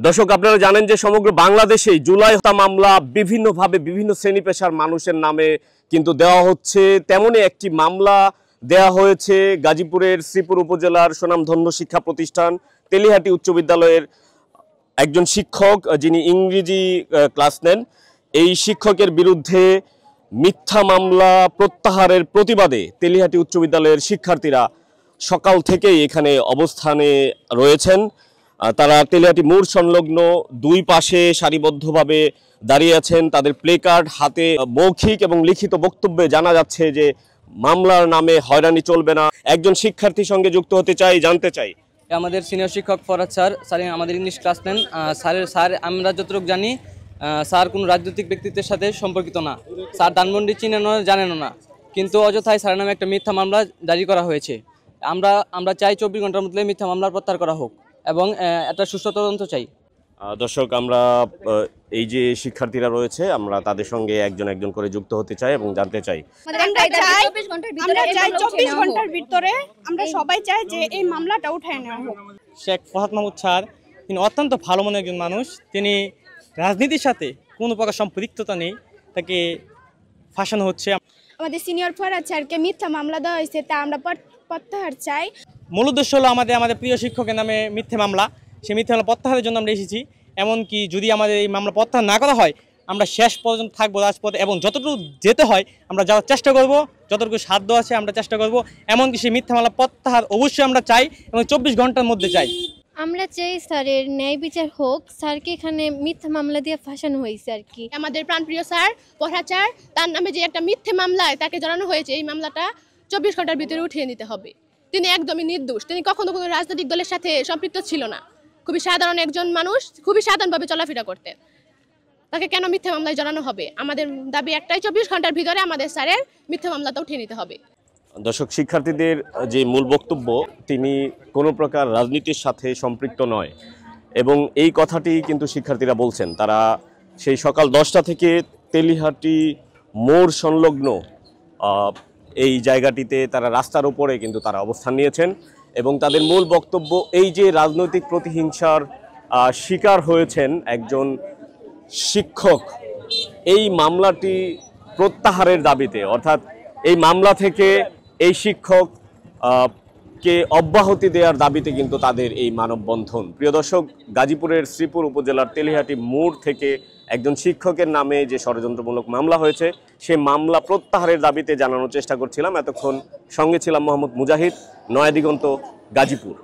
দর্শক আপনারা জানেন যে সমগ্র বাংলাদেশে জুলাই হত্যা মামলা বিভিন্নভাবে বিভিন্ন শ্রেণী পেশার মানুষের নামে কিন্তু দেওয়া হচ্ছে। তেমনই একটি মামলা দেয়া হয়েছে গাজীপুরের শ্রীপুর উপজেলার সুনামধন্য শিক্ষা প্রতিষ্ঠান তেলিহাটি উচ্চ বিদ্যালয়ের একজন শিক্ষক যিনি ইংরেজি ক্লাস নেন। এই শিক্ষকের বিরুদ্ধে মিথ্যা মামলা প্রত্যাহারের প্রতিবাদে তেলিহাটি উচ্চ বিদ্যালয়ের শিক্ষার্থীরা সকাল থেকেই এখানে অবস্থানে রয়েছেন। তারা তেলিহাটি মোড় সংলগ্ন দুই পাশে সারিবদ্ধভাবে দাঁড়িয়ে আছেন। তাদের প্লেকার্ড হাতে, মৌখিক এবং লিখিত বক্তব্যে জানা যাচ্ছে যে মামলার নামে হয়রানি চলবে না। একজন শিক্ষার্থীর সঙ্গে যুক্ত হতে চাই, জানতে চাই। আমাদের সিনিয়র শিক্ষক ফরহাদ স্যার আমাদের ইংলিশ ক্লাস নেন। স্যার আমরা যতটুকু জানি স্যার কোনো রাজনৈতিক ব্যক্তিত্বের সাথে সম্পর্কিত না। স্যার ধানমন্ডি চিনেন জানেনও না, কিন্তু অযথায় স্যারের নামে একটা মিথ্যা মামলা জারি করা হয়েছে। আমরা চাই 24 ঘন্টার মধ্যে মিথ্যা মামলার প্রত্যাহার করা হোক এবং একটা সুষ্ঠু তদন্ত চাই। দর্শক, আমরা এই যে শিক্ষার্থীরা রয়েছে আমরা তাদের সঙ্গে একজন একজন করে যুক্ত হতে চাই এবং জানতে চাই। আমরা চাই 24 ঘন্টার ভিতরে আমরা সবাই চাই যে এই মামলাটা উঠায় নেওয়া হোক। শেখ ফরহাদ মাহমুদ স্যার তিনি অত্যন্ত ভালো মনের একজন মানুষ। তিনি রাজনীতির সাথে কোনো প্রকার সম্পৃক্ততা নেই, তাকে ফাঁসানো হচ্ছে। আমাদের সিনিয়র ফরহাদ স্যারকে মিথ্যা মামলা দেওয়া হয়েছে, তা আমরা প্রত্যাহার চাই। মূল উদ্দেশ্য হলো আমাদের প্রিয় শিক্ষকের নামে মিথ্যে মামলা, সেই মিথ্যে মামলা প্রত্যাহারের জন্য আমরা এসেছি। এমনকি যদি আমাদের এই মামলা প্রত্যাহার না করা হয় আমরা শেষ পর্যন্ত থাকবো রাজপথে এবং যতটুকু যেতে হয় আমরা যাওয়ার চেষ্টা করব, যতটুকু সাধ্য আছে আমরা চেষ্টা করব। এমনকি সেই মিথ্যা মামলা প্রত্যাহার অবশ্যই আমরা চাই এবং 24 ঘন্টার মধ্যে চাই। আমরা চাই স্যারের ন্যায় বিচার হোক। স্যারকে এখানে মিথ্যা মামলা দিয়ে ফাঁসানো হয়েছে আর কি। আমাদের প্রাণপ্রিয় স্যার ফরহাদ স্যার, তার নামে যে একটা মিথ্যে মামলায় তাকে জড়ানো হয়েছে, এই মামলাটা 24 ঘন্টার ভিতরে উঠিয়ে নিতে হবে। তিনি একদমই নির্দোষ। তিনি কখনো কোনো রাজনৈতিক দলের সাথে সম্পৃক্ত ছিল না। খুবই সাধারণ একজন মানুষ, খুবই সাধারণভাবে চলাফেরা করতেন। তাকে কেন মিথ্যা মামলায় জড়ানো হবে? আমাদের দাবি একটাই, 24 ঘন্টার ভিতরে আমাদের স্যারের মিথ্যা মামলাটা উঠিয়ে নিতে হবে। দর্শক, শিক্ষার্থীদের যে মূল বক্তব্য, তিনি কোনো প্রকার রাজনীতির সাথে সম্পৃক্ত নয় এবং এই কথাটি কিন্তু শিক্ষার্থীরা বলছেন। তারা সেই সকাল 10টা থেকে তেলিহাটি মোড় সংলগ্ন এই জায়গাটিতে তারা রাস্তার উপরে কিন্তু তারা অবস্থান নিয়েছেন এবং তাদের মূল বক্তব্য এই যে রাজনৈতিক প্রতিহিংসার শিকার হয়েছেন একজন শিক্ষক, এই মামলাটি প্রত্যাহারের দাবিতে, অর্থাৎ এই মামলা থেকে এই শিক্ষক কে অব্যাহতি দেওয়ার দাবিতে কিন্তু তাদের এই মানববন্ধন। প্রিয় দর্শক, গাজীপুরের শ্রীপুর উপজেলার তেলিহাটি মোড় থেকে একজন শিক্ষকের নামে যে ষড়যন্ত্রমূলক মামলা হয়েছে সেই মামলা প্রত্যাহারের দাবিতে জানানোর চেষ্টা করছিলাম। এতক্ষণ সঙ্গে ছিলাম মোহাম্মদ মুজাহিদ, নয়া দিগন্ত, গাজীপুর।